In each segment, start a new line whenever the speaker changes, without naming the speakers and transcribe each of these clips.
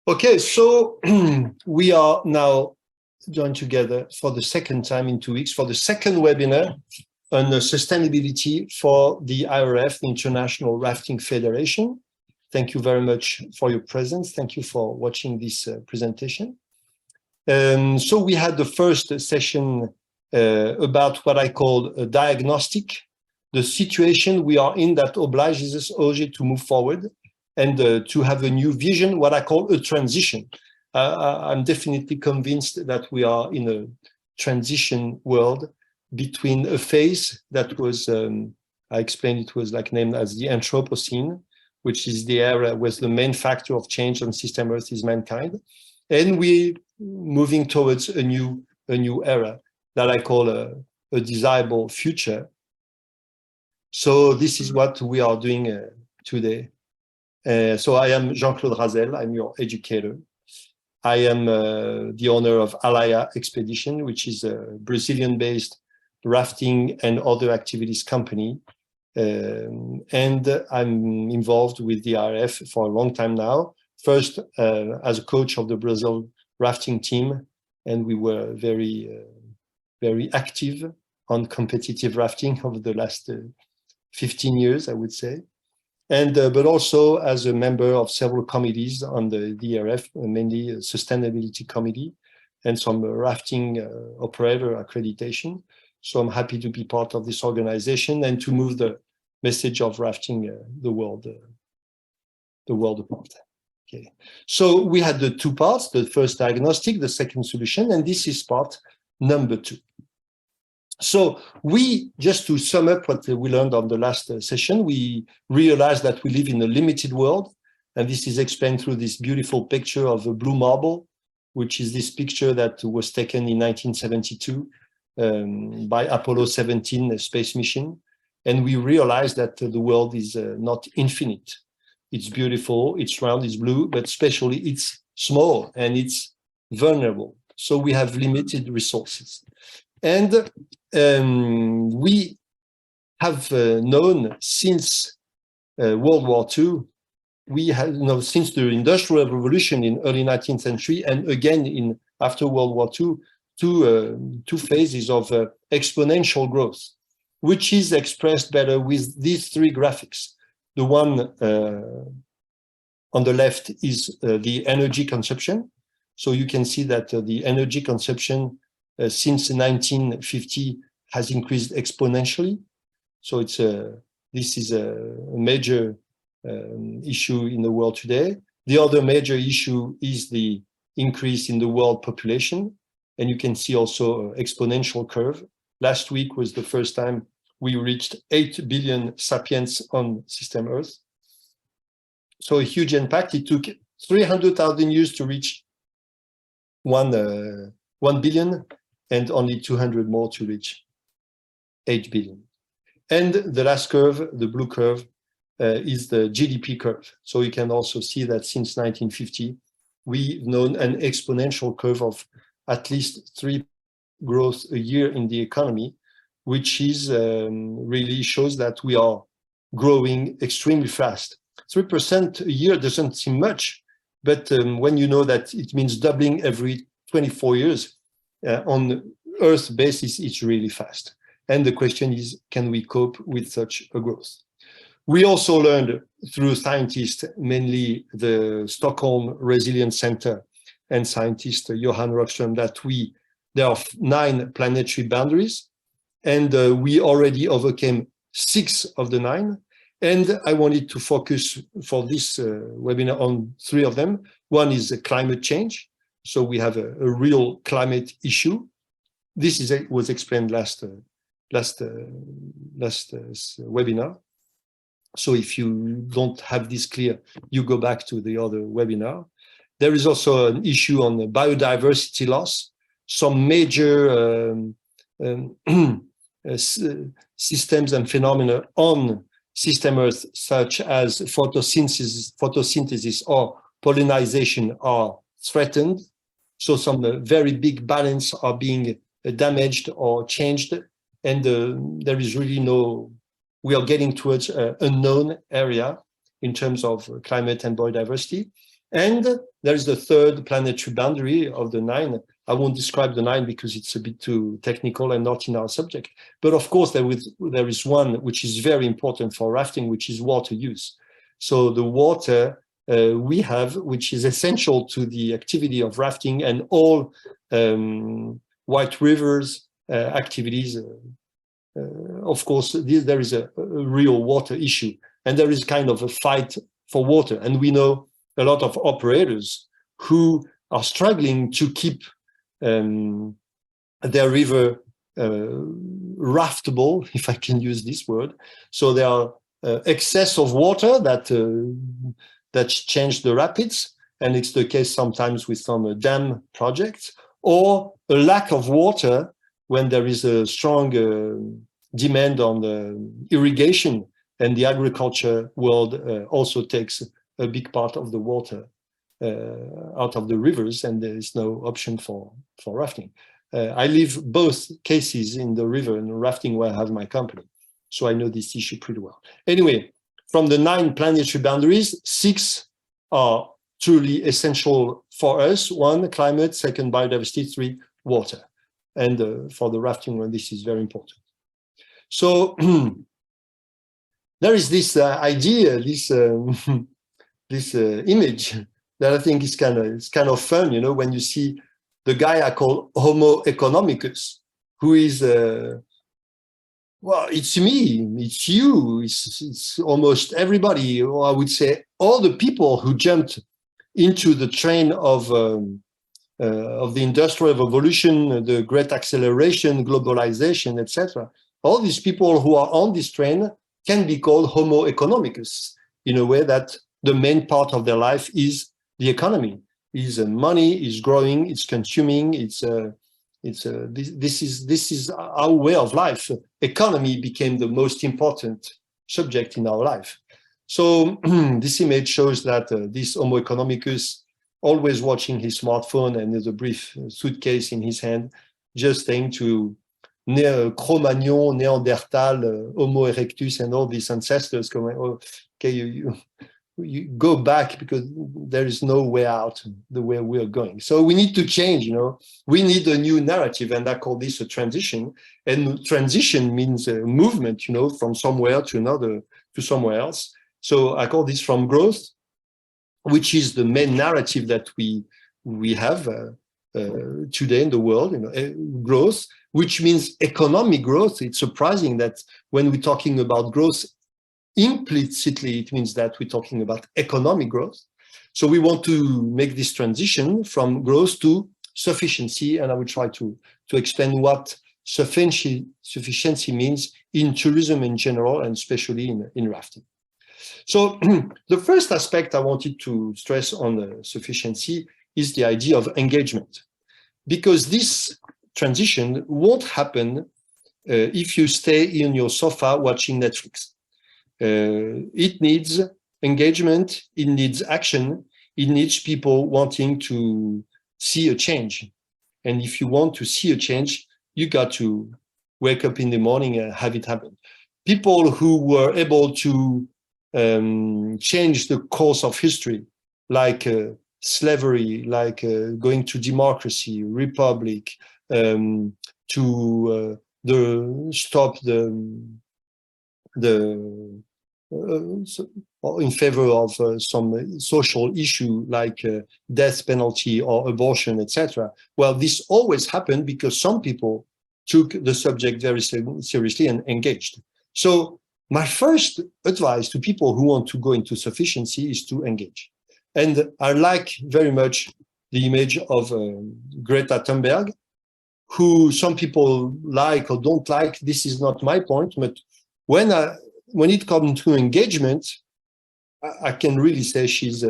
Okay, so we are now joined together for the second time in 2 weeks for the second webinar on sustainability for the IRF, the International Rafting Federation. Thank you very much for your presence. Thank you for watching this presentation. So we had the first session about what I call a diagnostic, the situation we are in that obliges us to move forward and to have a new vision, what I call a transition. I'm definitely convinced that we are in a transition world between a phase that was, I explained it was like named as the Anthropocene, which is the era where the main factor of change on system Earth is mankind. And we're moving towards a new era that I call a desirable future. So this is what we are doing today. So I am Jean-Claude Razel, I'm your educator. I am the owner of Alaya Expedition, which is a Brazilian-based rafting and other activities company. And I'm involved with the RF for a long time now. First, as a coach of the Brazil rafting team, and we were very active on competitive rafting over the last 15 years, I would say. And but also as a member of several committees on the DRF, mainly a sustainability committee and some rafting operator accreditation. So I'm happy to be part of this organization and to move the message of rafting the world apart. Okay. So we had the two parts, the first diagnostic, the second solution, and this is part number 2. So we, just to sum up what we learned on the last session, we realized that we live in a limited world. And this is explained through this beautiful picture of a blue marble, which is this picture that was taken in 1972 by Apollo 17 space mission. And we realized that the world is not infinite. It's beautiful, it's round, it's blue, but especially it's small and it's vulnerable. So we have limited resources. And we have known since World War II, we have known since the Industrial Revolution in early 19th century, and again after World War II, two phases of exponential growth, which is expressed better with these 3 graphics. The one on the left is the energy consumption. So you can see that the energy consumption since 1950 has increased exponentially. So it's this is a major issue in the world today. The other major issue is the increase in the world population. And you can see also an exponential curve. Last week was the first time we reached 8 billion sapiens on system Earth. So a huge impact. It took 300,000 years to reach 1 billion. And only 200 more to reach 8 billion. And the last curve, the blue curve, is the GDP curve. So you can also see that since 1950, we've known an exponential curve of at least 3% growth a year in the economy, which is really shows that we are growing extremely fast. 3% a year doesn't seem much, but when you know that it means doubling every 24 years, on Earth basis, it's really fast. And the question is, can we cope with such a growth? We also learned through scientists, mainly the Stockholm Resilience Center and scientist Johan Rockström, that there are 9 planetary boundaries, and we already overcame 6 of the 9. And I wanted to focus for this webinar on 3 of them. One is climate change. So we have a real climate issue. This was explained last webinar. So if you don't have this clear, you go back to the other webinar. There is also an issue on the biodiversity loss. Some major systems and phenomena on system Earth, such as photosynthesis or pollination, are threatened. So some very big balance are being damaged or changed, and there is really we are getting towards an unknown area in terms of climate and biodiversity. And there is the third planetary boundary of the 9. I won't describe the 9 because it's a bit too technical and not in our subject. But of course, there is one which is very important for rafting, which is water use. So the water we have, which is essential to the activity of rafting and all white rivers activities. Of course, there is a real water issue, and there is kind of a fight for water. And we know a lot of operators who are struggling to keep their river raftable, if I can use this word. So there are excess of water that change the rapids, and it's the case sometimes with some dam projects, or a lack of water when there is a strong demand on the irrigation, and the agriculture world also takes a big part of the water out of the rivers, and there is no option for rafting. I live both cases in the river and rafting where I have my company, so I know this issue pretty well. Anyway, from the 9 planetary boundaries, 6 are truly essential for us. 1, climate; 2, biodiversity; 3, water. And for the rafting one, this is very important. So there is this idea, this this image that I think is kind of fun, you know, when you see the guy I call Homo economicus, who is well, it's me, it's you, it's almost everybody, or I would say all the people who jumped into the train of the Industrial Revolution, the Great Acceleration, globalization, etc. All these people who are on this train can be called Homo economicus, in a way that the main part of their life is the economy, is money, is growing, it's consuming, this is our way of life. Economy became the most important subject in our life. So this image shows that this Homo economicus, always watching his smartphone and with a brief suitcase in his hand, just saying to Cro-Magnon, Neanderthal, Homo erectus, and all these ancestors going, oh, okay, you go back because there is no way out the way we're going. So we need to change, you know, we need a new narrative, and I call this a transition. And transition means a movement, you know, from somewhere to another, to somewhere else. So I call this from growth, which is the main narrative that we have today in the world, you know, growth, which means economic growth. It's surprising that when we're talking about growth, implicitly it means that we're talking about economic growth. So we want to make this transition from growth to sufficiency, and I will try to explain what sufficiency means in tourism in general, and especially in rafting. So the first aspect I wanted to stress on sufficiency is the idea of engagement, because this transition won't happen if you stay in your sofa watching Netflix. It needs engagement, it needs action, it needs people wanting to see a change. And if you want to see a change, you got to wake up in the morning and have it happen. People who were able to change the course of history, like slavery, like going to democracy, republic, to stop in favor of some social issue like death penalty or abortion, etc. Well, this always happened because some people took the subject very seriously and engaged. So my first advice to people who want to go into sufficiency is to engage. And I like very much the image of Greta Thunberg, who some people like or don't like. This is not my point, but when it comes to engagement, I can really say she's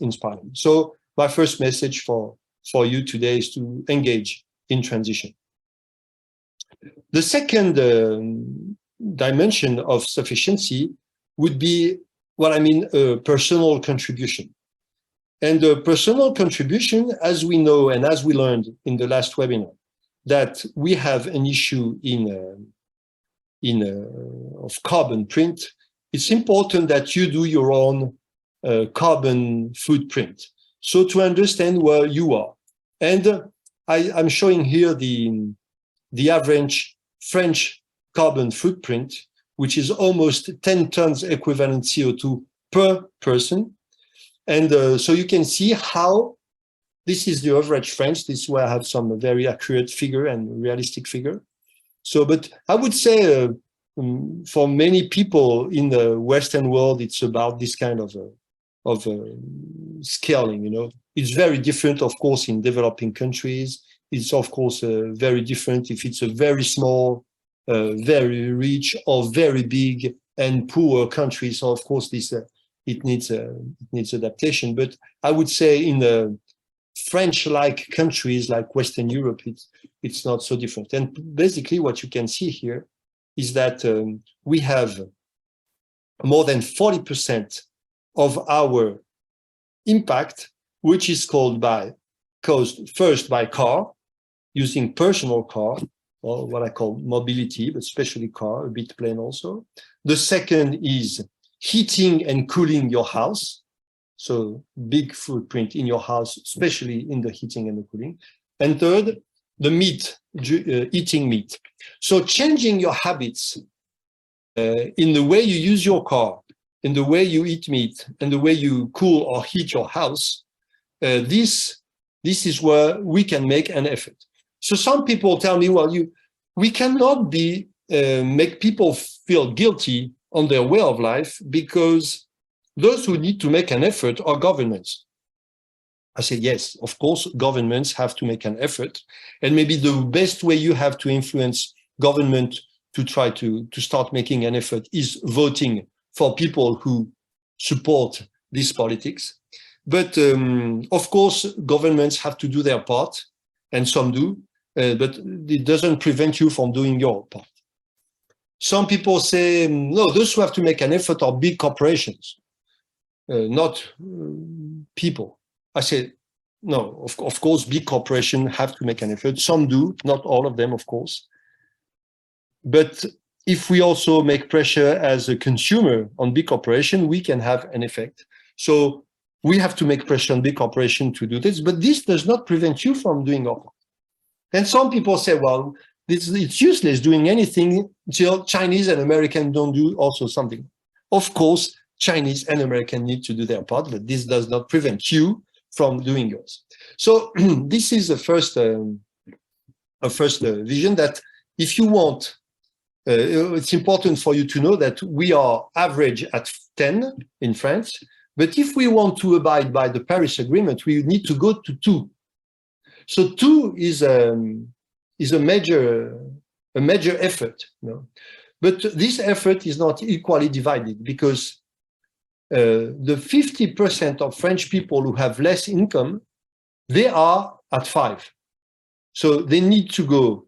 inspiring. So my first message for you today is to engage in transition. The second dimension of sufficiency would be what I mean, personal contribution. And the personal contribution, as we know and as we learned in the last webinar, that we have an issue of carbon print. It's important that you do your own carbon footprint. So to understand where you are. And I'm showing here the average French carbon footprint, which is almost 10 tons equivalent CO2 per person. And so you can see how this is the average French. This is where I have some very accurate figure and realistic figure. So, but I would say for many people in the Western world, it's about this kind of scaling, you know. It's very different, of course, in developing countries. It's, of course, very different if it's a very small, very rich or very big and poor country. So, of course, this it needs adaptation. But I would say in the French-like countries like Western Europe, it's not so different. And basically what you can see here is that we have more than 40% of our impact, which is caused first by car, using personal car, or what I call mobility, but especially car, a bit plane also. The second is heating and cooling your house. So big footprint in your house, especially in the heating and the cooling. And third, the meat, eating meat. So changing your habits in the way you use your car, in the way you eat meat, and the way you cool or heat your house, this is where we can make an effort. So some people tell me, well, we cannot make people feel guilty on their way of life because those who need to make an effort are governments. I say, yes, of course, governments have to make an effort. And maybe the best way you have to influence government to try to start making an effort is voting for people who support these politics. But of course, governments have to do their part, and some do, but it doesn't prevent you from doing your part. Some people say, no, those who have to make an effort are big corporations. Not people. I say, no, of course, big corporations have to make an effort. Some do, not all of them, of course. But if we also make pressure as a consumer on big corporation, we can have an effect. So we have to make pressure on big corporation to do this, but this does not prevent you from doing your part. And some people say, well, it's useless doing anything until Chinese and American don't do also something. Of course, Chinese and American need to do their part, but this does not prevent you from doing yours. So this is a first vision that if you want, it's important for you to know that we are average at 10 in France, but if we want to abide by the Paris Agreement, we need to go to 2. So 2 is a major effort, you know? But this effort is not equally divided because the 50% of French people who have less income, they are at 5. So they need to go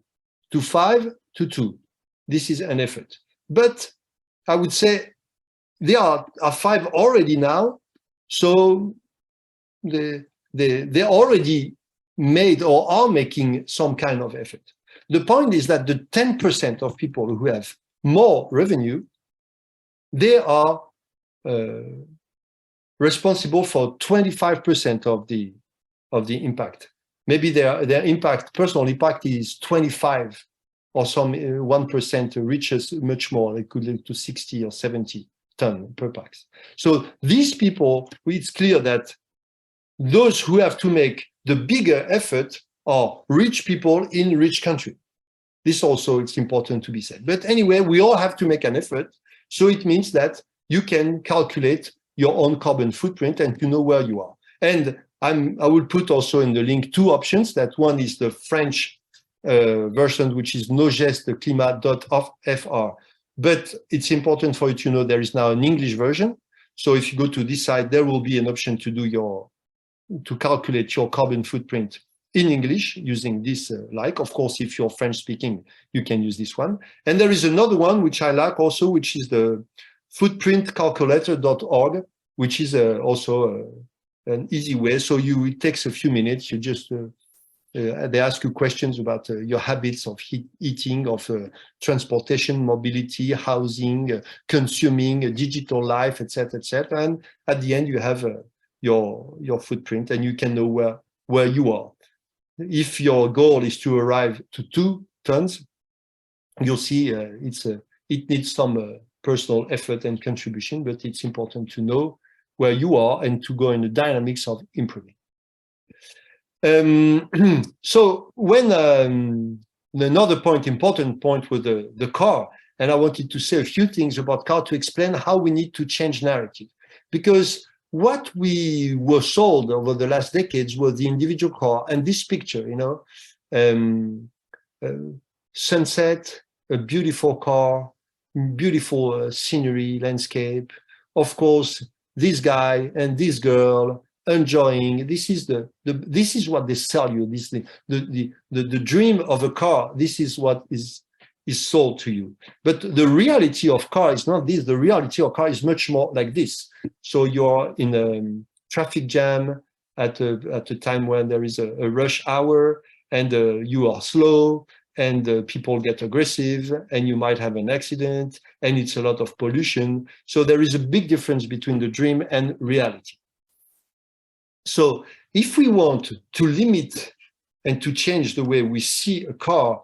to 5 to 2. This is an effort. But I would say they are at 5 already now. So they already made or are making some kind of effort. The point is that the 10% of people who have more revenue, they are responsible for 25% of the impact. Maybe their impact, personal impact, is 25, or some 1% reaches much more. It could lead to 60 or 70 ton per pax. So these people, it's clear that those who have to make the bigger effort are rich people in rich country. This also, it's important to be said. But anyway, we all have to make an effort. So it means that you can calculate your own carbon footprint and you know where you are. And I will put also in the link 2 options. That one is the French version, which is nogesteclimat.fr. But it's important for you to know there is now an English version. So if you go to this site, there will be an option to calculate your carbon footprint in English using this Of course, if you're French speaking, you can use this one. And there is another one which I like also, which is the footprintcalculator.org, which is also an easy way. So it takes a few minutes. You just they ask you questions about your habits of eating, of transportation, mobility, housing, consuming, digital life, etc., etc. And at the end, you have your footprint, and you can know where you are. If your goal is to arrive to 2 tons, you'll see it needs some personal effort and contribution, but it's important to know where you are and to go in the dynamics of improving. So when another important point with the car, and I wanted to say a few things about car to explain how we need to change narrative, because what we were sold over the last decades was the individual car, and this picture, sunset, a beautiful car, beautiful scenery, landscape, of course, this guy and this girl enjoying. This is this is what they sell you. This the dream of a car. This is what is sold to you. But the reality of car is not this. The reality of car is much more like this. So you're in a traffic jam at a time when there is a rush hour, and you are slow, and people get aggressive, and you might have an accident, and it's a lot of pollution. So there is a big difference between the dream and reality. So if we want to limit and to change the way we see a car,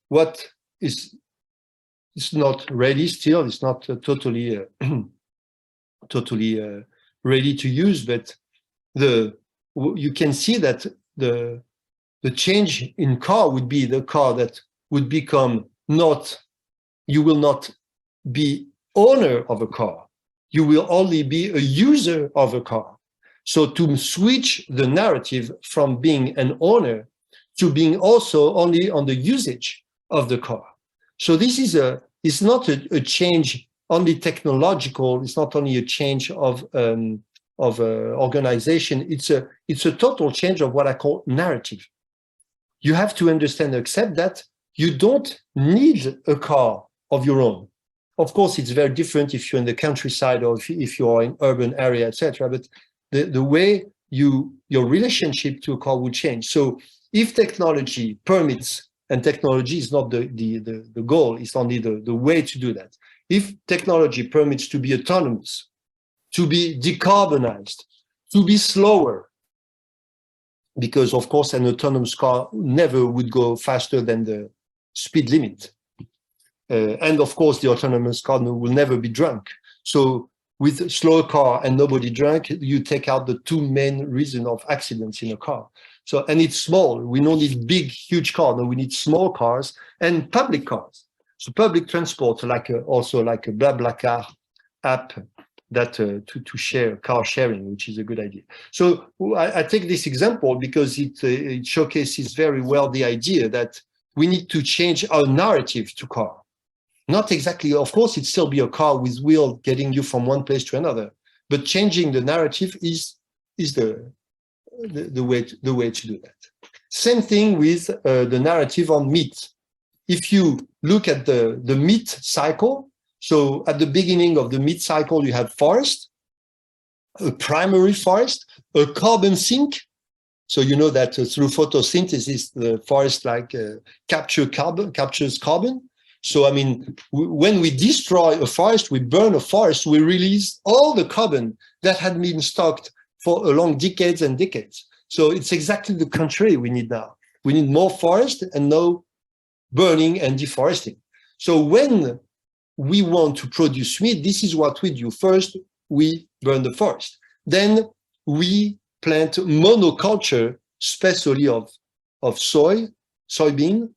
what is not ready still, it's not totally ready to use, but you can see that the change in car would be the car that would become you will not be owner of a car. You will only be a user of a car. So to switch the narrative from being an owner to being also only on the usage of the car. So this is it's not a change only technological. It's not only a change of organization. It's a total change of what I call narrative. You have to understand, accept that you don't need a car of your own. Of course, it's very different if you're in the countryside or if you're in urban area, etc. But the way your relationship to a car will change. So if technology permits, and technology is not the goal, it's only the way to do that. If technology permits to be autonomous, to be decarbonized, to be slower, because of course an autonomous car never would go faster than the speed limit. And of course the autonomous car will never be drunk. So with a slow car and nobody drunk, you take out the 2 main reasons of accidents in a car. So, and it's small. We don't need big, huge cars. No, we need small cars and public cars. So public transport, also like a BlaBlaCar app that to share car sharing, which is a good idea. So I take this example because it showcases very well the idea that we need to change our narrative to car. Not exactly, of course, it'd still be a car with wheel getting you from one place to another, but changing the narrative is the way to do that. Same thing with the narrative on meat. If you look at the meat cycle, so at the beginning of the meat cycle, you have forest, a primary forest, a carbon sink. So you know that through photosynthesis, the forest captures carbon. So, I mean, when we destroy a forest, we burn a forest, we release all the carbon that had been stocked for along decades and decades. So it's exactly the contrary we need now. We need more forest and no burning and deforesting. So when we want to produce meat, this is what we do. First, we burn the forest. Then we plant monoculture, especially of soybean,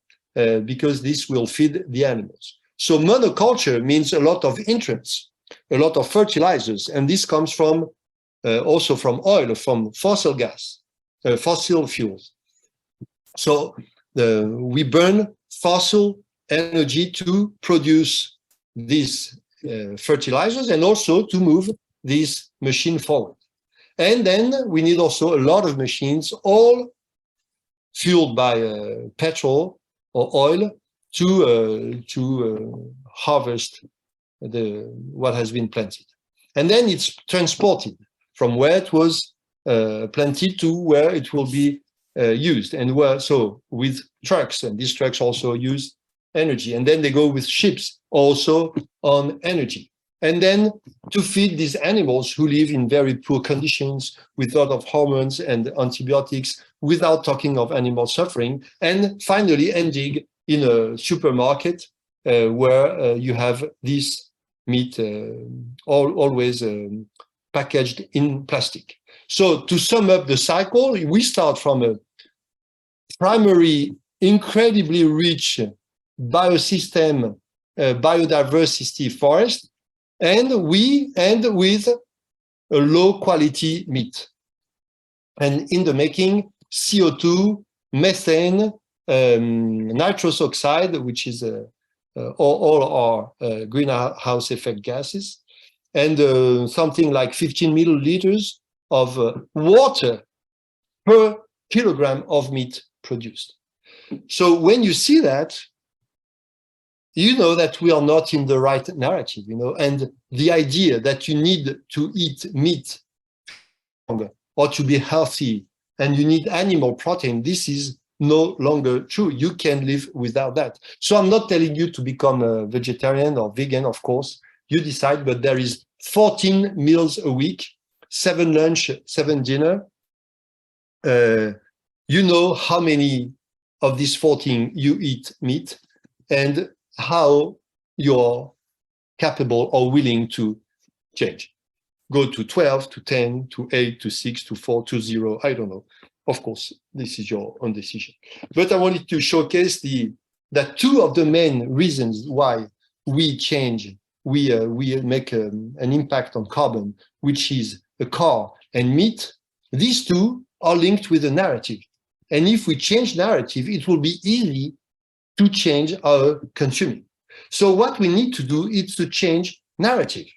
because this will feed the animals. So monoculture means a lot of intrants, a lot of fertilizers, and this comes from also from oil, from fossil gas, fossil fuels. So we burn fossil energy to produce these fertilizers and also to move this machine forward. And then we need also a lot of machines, all fueled by petrol or oil to harvest what has been planted. And then it's transported from where it was planted to where it will be used. And so with trucks, and these trucks also use energy. And then they go with ships also on energy. and then to feed these animals who live in very poor conditions with a lot of hormones and antibiotics, without talking of animal suffering, and finally ending in a supermarket where you have this meat always packaged in plastic. So to sum up the cycle, we start from a primary, incredibly rich biosystem, biodiversity forest, and we end with a low quality meat. And in the making, CO2, methane, nitrous oxide, which is all our greenhouse effect gases, and something like 15 milliliters of water per kilogram of meat produced. So when you see that, you know that we are not in the right narrative, and the idea that you need to eat meat or to be healthy and you need animal protein, this is no longer true. You can live without that. So I'm not telling you to become a vegetarian or vegan, of course. You decide, but there is 14 meals a week, 7 lunch, 7 dinner. You know how many of these 14 you eat meat and how you're capable or willing to change. Go to 12, to 10, to 8, to 6, to 4, to 0, I don't know. Of course, this is your own decision. But I wanted to showcase that 2 of the main reasons why we change, we make an impact on carbon, which is a car and meat. These 2 are linked with a narrative. And if we change narrative, it will be easy to change our consuming. So what we need to do is to change narrative.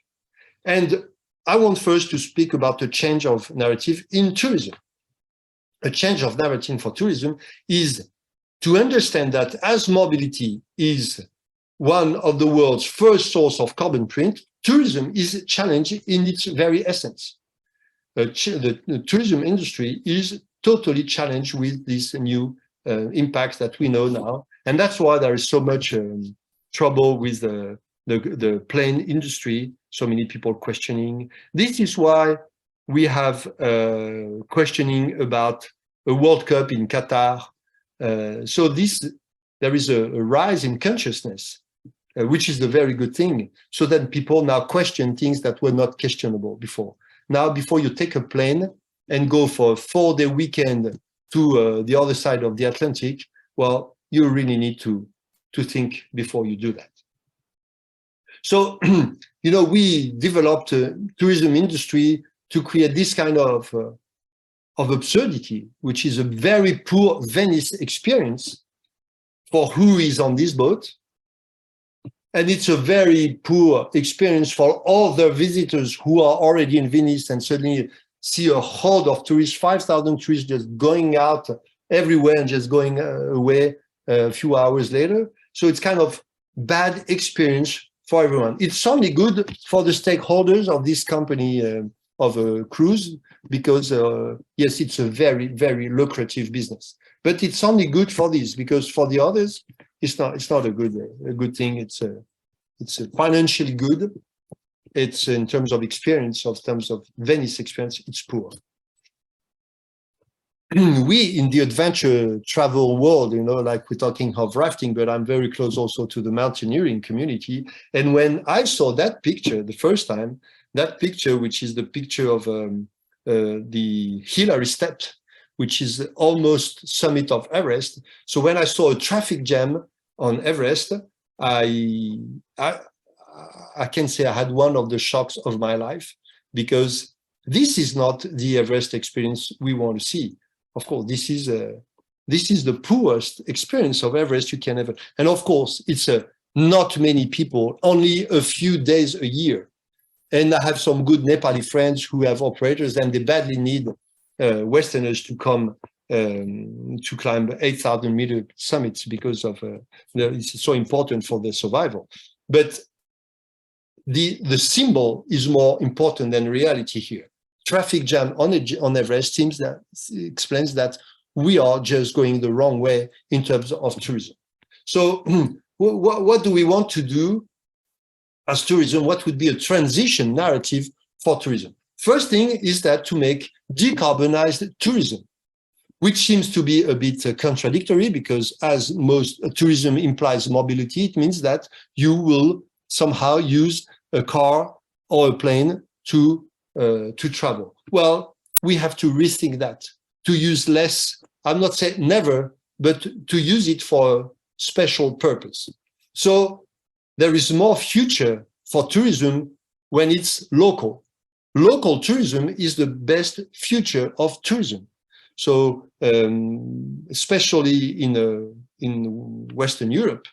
And I want first to speak about the change of narrative in tourism. A change of narrative for tourism is to understand that as mobility is one of the world's first source of carbon print, tourism is challenged in its very essence. The tourism industry is totally challenged with this new impacts that we know now. And that's why there is so much trouble with the plane industry, so many people questioning. This is why we have questioning about a World Cup in Qatar. So there is a rise in consciousness, which is a very good thing. So that people now question things that were not questionable before. Now, before you take a plane and go for a 4-day weekend to the other side of the Atlantic, well, you really need to think before you do that. So, we developed a tourism industry to create this kind of absurdity, which is a very poor Venice experience for who is on this boat. And it's a very poor experience for all the visitors who are already in Venice and suddenly see a horde of tourists, 5,000 tourists just going out everywhere and just going away a few hours later. So it's kind of bad experience for everyone. It's only good for the stakeholders of this company of a cruise because, yes, it's a very, very lucrative business. But it's only good for this because for the others, it's not a good thing. It's a financially good. It's in terms of experience, in terms of Venice experience, it's poor. We in the adventure travel world, like we're talking of rafting, but I'm very close also to the mountaineering community. And when I saw that picture the first time, that picture, which is the picture of the Hillary Step, which is almost summit of Everest. So when I saw a traffic jam on Everest, I can say I had one of the shocks of my life, because this is not the Everest experience we want to see. Of course, this is the poorest experience of Everest you can ever. And of course, it's not many people, only a few days a year. And I have some good Nepali friends who have operators, and they badly need Westerners to come to climb 8,000-meter summits because of it's so important for their survival. But the symbol is more important than reality here. Traffic jam on Everest explains that we are just going the wrong way in terms of tourism. So what do we want to do? as tourism, what would be a transition narrative for tourism? First thing is that to make decarbonized tourism, which seems to be a bit contradictory, because as most tourism implies mobility, it means that you will somehow use a car or a plane to travel. Well, we have to rethink that, to use less, I'm not saying never, but to use it for a special purpose. So there is more future for tourism when it's local. Local tourism is the best future of tourism. So especially in Western Europe,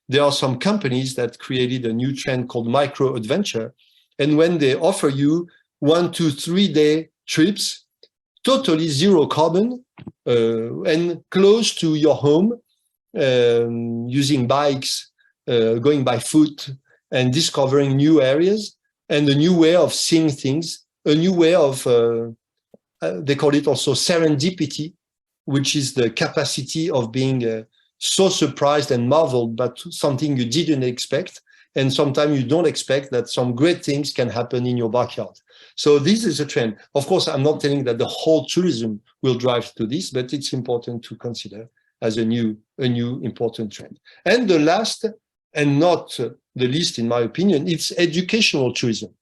there are some companies that created a new trend called micro adventure. And when they offer you 1 to 3 day trips, totally zero carbon and close to your home, using bikes, going by foot and discovering new areas and a new way of seeing things, a new way of, they call it also serendipity, which is the capacity of being so surprised and marveled by something you didn't expect. And sometimes you don't expect that some great things can happen in your backyard. So this is a trend. Of course, I'm not telling that the whole tourism will drive to this, but it's important to consider as a new important trend. And the last, and not the least, in my opinion, it's educational tourism.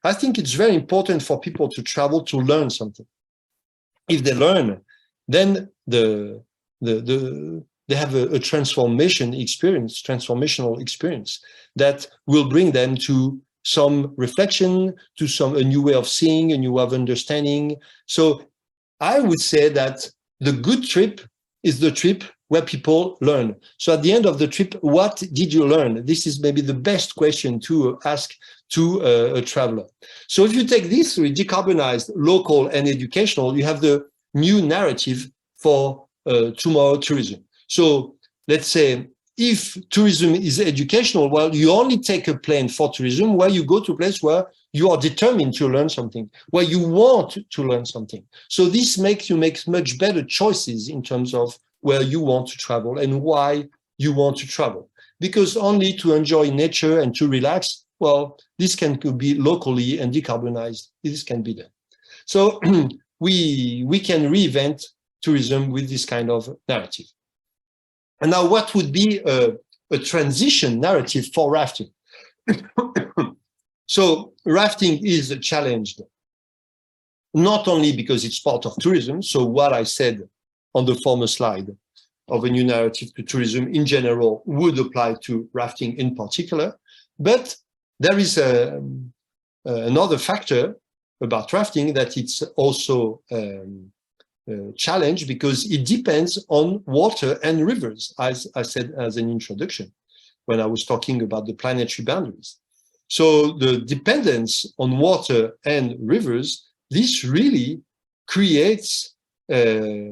I think it's very important for people to travel to learn something. If they learn, then they have a transformational experience that will bring them to some reflection, to a new way of seeing, a new way of understanding. So I would say that the good trip is the trip where people learn. So at the end of the trip, what did you learn? This is maybe the best question to ask to a traveler. So if you take this with decarbonized, local, and educational, you have the new narrative for tomorrow tourism. So let's say if tourism is educational, well, you only take a plane for tourism where you go to a place where you are determined to learn something, where you want to learn something. So this makes you make much better choices in terms of where you want to travel and why you want to travel. Because only to enjoy nature and to relax, well, this can be locally and decarbonized. This can be done. So we can reinvent tourism with this kind of narrative. And now what would be a transition narrative for rafting? So rafting is challenged, not only because it's part of tourism. So what I said on the former slide of a new narrative to tourism in general would apply to rafting in particular, but there is another factor about rafting that it's also challenge because it depends on water and rivers, as I said as an introduction when I was talking about the planetary boundaries. So the dependence on water and rivers, this really creates a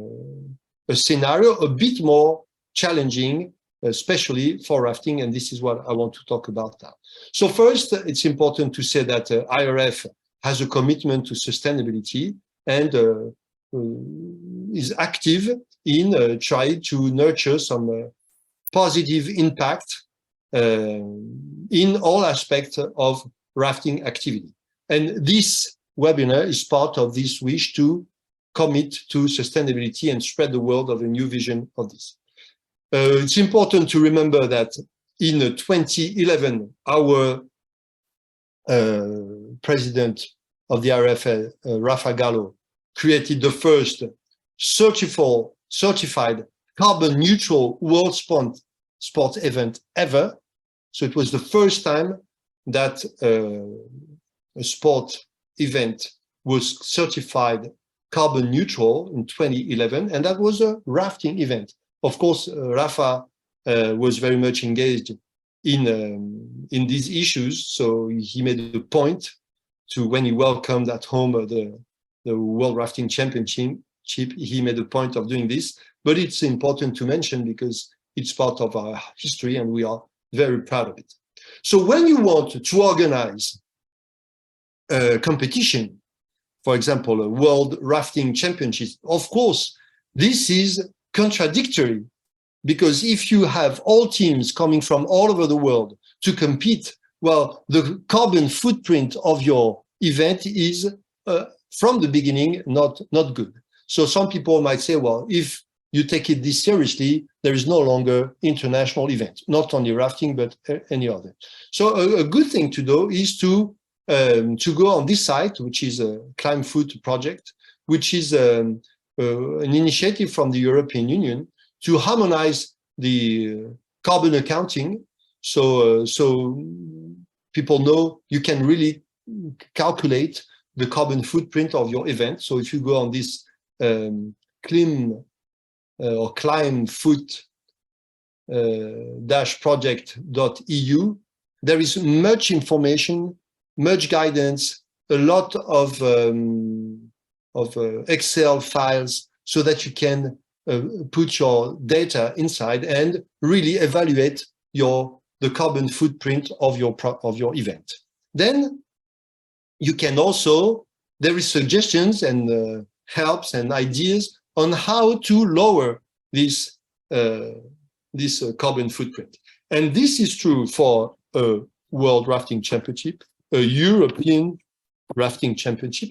scenario a bit more challenging, especially for rafting, and this is what I want to talk about now. So first, it's important to say that IRF has a commitment to sustainability and is active in trying to nurture some positive impact in all aspects of rafting activity. And this webinar is part of this wish to commit to sustainability and spread the word of a new vision of this. It's important to remember that in 2011, our president of the RFL, Rafa Gallo, created the first certified carbon neutral world sport event ever. So it was the first time that a sport event was certified carbon neutral in 2011, and that was a rafting event. Of course, Rafa was very much engaged in these issues, so he made a point to, when he welcomed at home the World Rafting Championship, he made a point of doing this. But it's important to mention because it's part of our history and we are very proud of it. So when you want to organize a competition, for example, a World Rafting Championship, of course, this is contradictory, because if you have all teams coming from all over the world to compete Well, the carbon footprint of your event is from the beginning not good. So some people might say, well, if you take it this seriously, there is no longer international event, not only rafting, but any other. So a good thing to do is to go on this site, which is a Climb Foot project, which is an initiative from the European Union to harmonize the carbon accounting. So people know you can really calculate the carbon footprint of your event. So if you go on this climb foot project.eu, there is much information, much guidance, a lot of Excel files so that you can put your data inside and really evaluate the carbon footprint of your event. Then you can also, there is suggestions and helps and ideas on how to lower this carbon footprint. And this is true for a World Rafting Championship, a European Rafting Championship,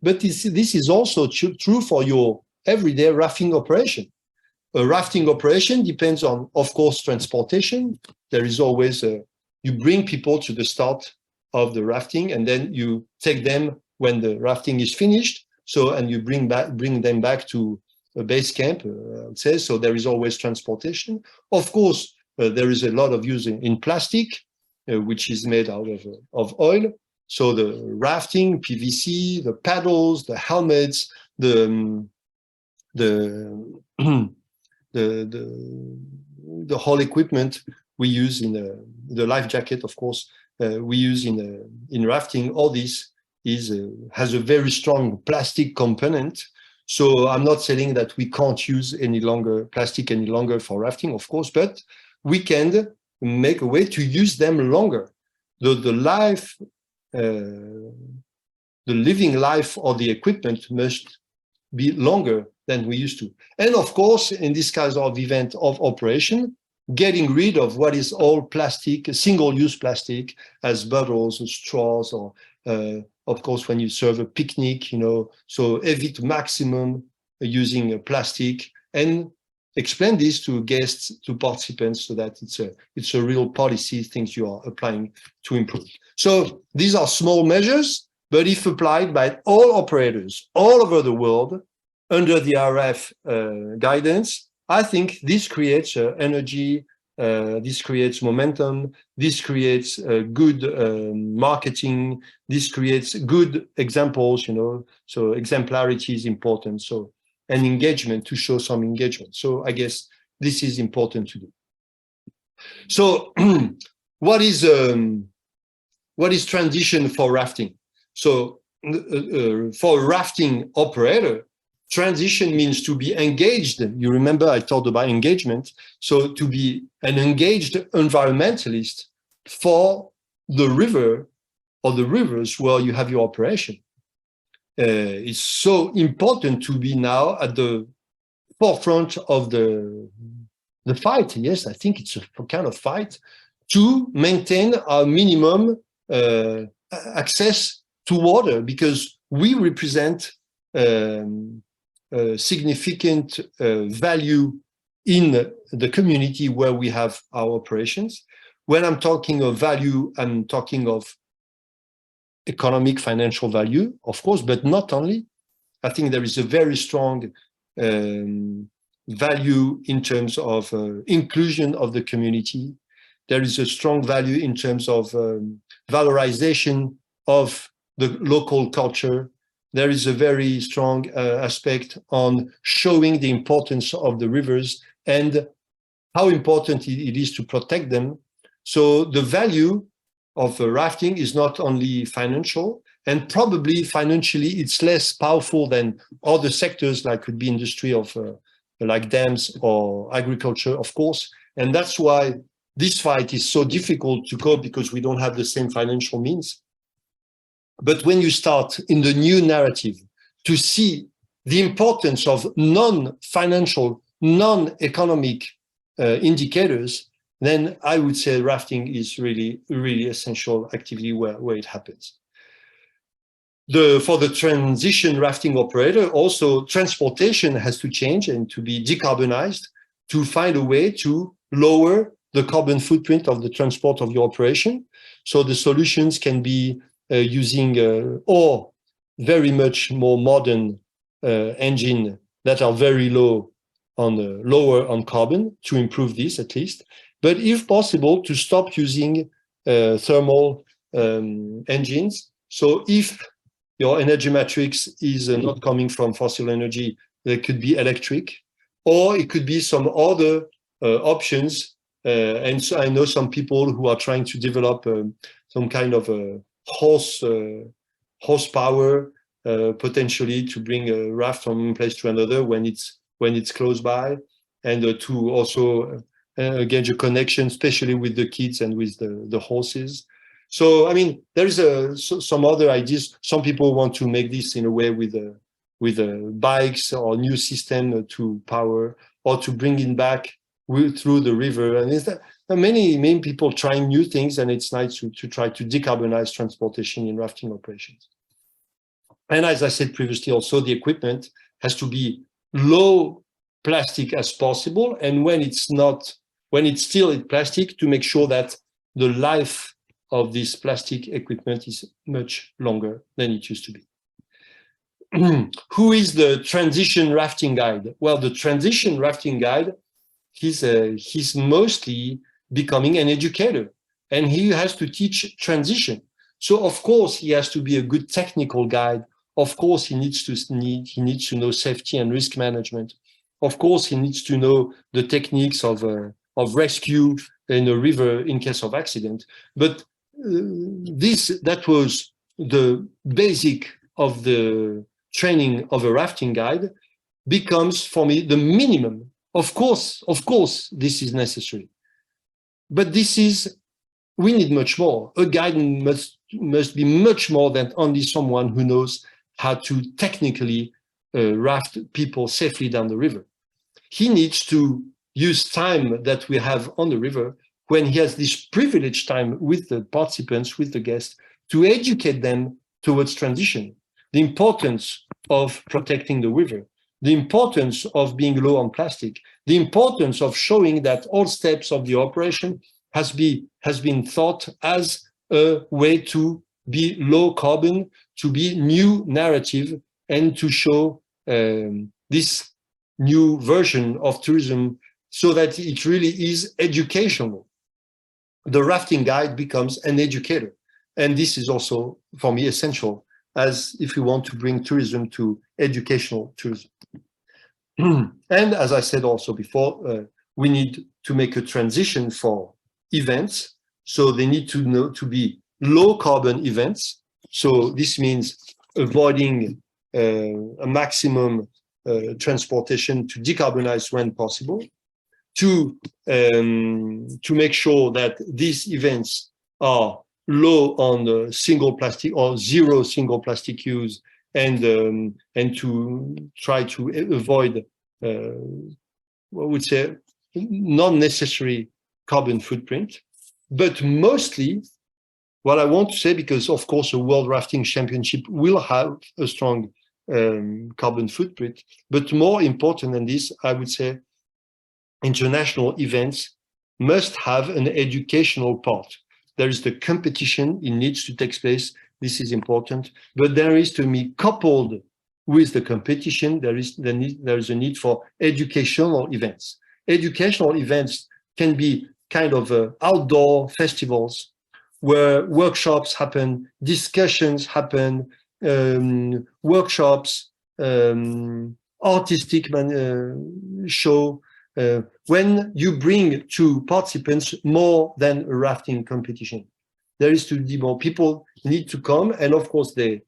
but this is also true for your everyday rafting operation. A rafting operation depends on, of course, transportation. There is always you bring people to the start of the rafting, and then you take them when the rafting is finished. So, and you bring them back to a base camp, I would say. So there is always transportation. Of course, there is a lot of use in plastic, which is made out of oil. So the rafting, PVC, the paddles, the helmets, the whole equipment we use in the life jacket, of course, we use in rafting. All this has a very strong plastic component. So I'm not saying that we can't use plastic any longer for rafting, of course, but we can make a way to use them longer. The living life of the equipment must be longer than we used to. And of course, in this kind of event of operation, getting rid of what is all plastic, single-use plastic, as bottles or straws, or of course, when you serve a picnic, so evit maximum using plastic, and explain this to guests, to participants, so that it's a real policy, things you are applying to improve. So these are small measures, but if applied by all operators all over the world under the RF guidance, I think this creates energy, this creates momentum, this creates good marketing, this creates good examples, so exemplarity is important. So, and engagement, to show some engagement. So I guess this is important to do. So what is transition for rafting? So for a rafting operator, transition means to be engaged. You remember I talked about engagement. So to be an engaged environmentalist for the river or the rivers where you have your operation. It's so important to be now at the forefront of the fight. Yes, I think it's a kind of fight to maintain our minimum access to water, because we represent significant value in the community where we have our operations. When I'm talking of value, I'm talking of economic, financial value, of course, but not only. I think there is a very strong value in terms of inclusion of the community. There is a strong value in terms of valorization of the local culture. There is a very strong aspect on showing the importance of the rivers and how important it is to protect them. So the value of rafting is not only financial, and probably financially it's less powerful than other sectors, like could be industry of like dams or agriculture, of course. And that's why this fight is so difficult to cope, because we don't have the same financial means. But when you start in the new narrative to see the importance of non-financial, non-economic indicators, then I would say rafting is really, really essential activity where it happens. For the transition rafting operator, also transportation has to change and to be decarbonized to find a way to lower the carbon footprint of the transport of your operation. So the solutions can be using or very much more modern engine that are very lower on carbon to improve this at least. But if possible, to stop using thermal engines. So if your energy matrix is not coming from fossil energy, there could be electric, or it could be some other options. And so I know some people who are trying to develop some kind of horsepower potentially to bring a raft from one place to another when it's close by, and to also gauge a connection, especially with the kids and with the horses. So, I mean, there is some other ideas. Some people want to make this in a way with bikes or new system to power, or to bring it back through the river. And there are many people trying new things, and it's nice to try to decarbonize transportation in rafting operations. And as I said previously, also the equipment has to be low plastic as possible. And when it's still in plastic, to make sure that the life of this plastic equipment is much longer than it used to be. Who is the transition rafting guide? Well, the transition rafting guide, he's mostly becoming an educator, and he has to teach transition. So of course he has to be a good technical guide. Of course he needs to know safety and risk management. Of course he needs to know the techniques of rescue in a river in case of accident. But that was the basic of the training of a rafting guide, becomes for me the minimum. Of course, this is necessary, but we need much more. A guide must be much more than only someone who knows how to technically raft people safely down the river. He needs to use time that we have on the river, when he has this privileged time with the participants, with the guests, to educate them towards transition, the importance of protecting the river, the importance of being low on plastic, the importance of showing that all steps of the operation has been thought as a way to be low carbon, to be new narrative, and to show this new version of tourism so that it really is educational. The rafting guide becomes an educator. And this is also, for me, essential, as if we want to bring tourism to educational tourism. And as I said also before, we need to make a transition for events. So they need to be low carbon events. So this means avoiding a maximum transportation to decarbonize when possible, to make sure that these events are low on single plastic or zero single plastic use, and to try to avoid what would say non-necessary carbon footprint. But mostly, what I want to say, because of course a World Rafting Championship will have a strong carbon footprint, but more important than this, I would say international events must have an educational part. There is the competition, it needs to take place, this is important, but there is to be coupled with the competition, there is a need for educational events. Educational events can be kind of outdoor festivals where workshops happen, discussions happen, workshops, artistic show, when you bring to participants more than a rafting competition. There is to be more people need to come, and of course they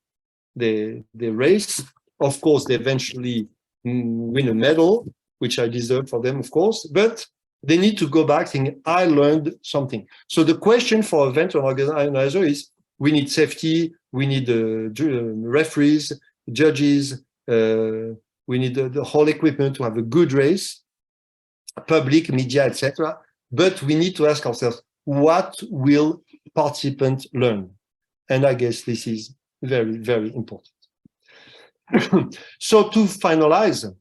race. Of course, they eventually win a medal, which I deserve for them, of course, but they need to go back thinking, I learned something. So the question for event organizer is, we need safety, we need referees, judges, we need the whole equipment to have a good race, public, media, etc. but we need to ask ourselves, what will participants learn? And I guess this is very, very important. So to finalize,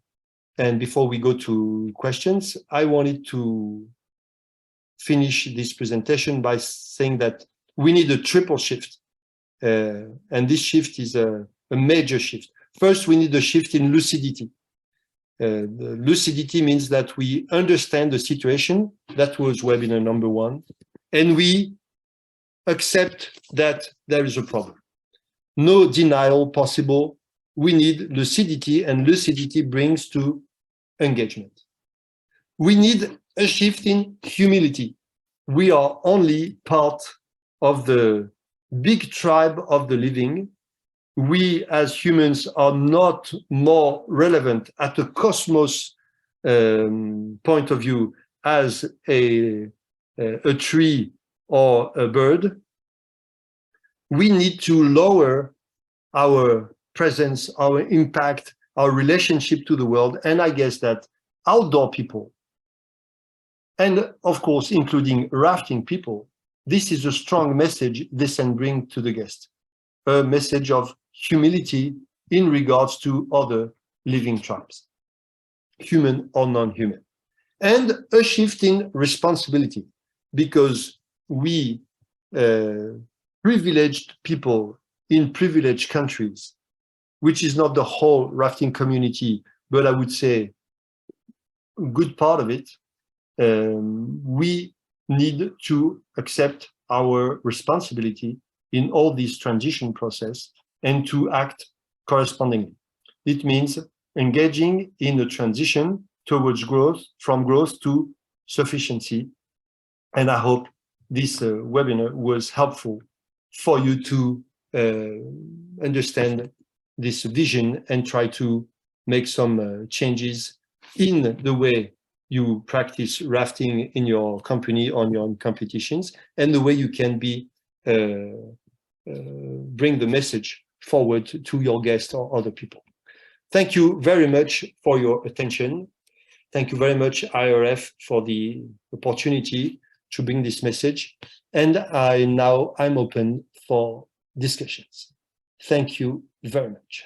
and before we go to questions, I wanted to finish this presentation by saying that we need a triple shift. And this shift is a major shift. First, we need a shift in lucidity. The lucidity means that we understand the situation. That was webinar number 1. And we accept that there is a problem. No denial possible. We need lucidity, and lucidity brings to engagement. We need a shift in humility. We are only part of the big tribe of the living. We as humans are not more relevant at a cosmos point of view as a tree or a bird. We need to lower our presence, our impact, our relationship to the world. And I guess that outdoor people, and of course, including rafting people, this is a strong message this can bring to the guest, a message of humility in regards to other living tribes, human or non-human, and a shift in responsibility, because we privileged people in privileged countries, which is not the whole rafting community, but I would say a good part of it, we need to accept our responsibility in all this transition process and to act correspondingly. It means engaging in a transition towards growth, from growth to sufficiency. And I hope this webinar was helpful for you to understand this vision and try to make some changes in the way you practice rafting in your company, on your own competitions, and the way you can be bring the message forward to your guests or other people. Thank you very much for your attention. Thank you very much, IRF, for the opportunity to bring this message. And I'm open for discussions. Thank you very much.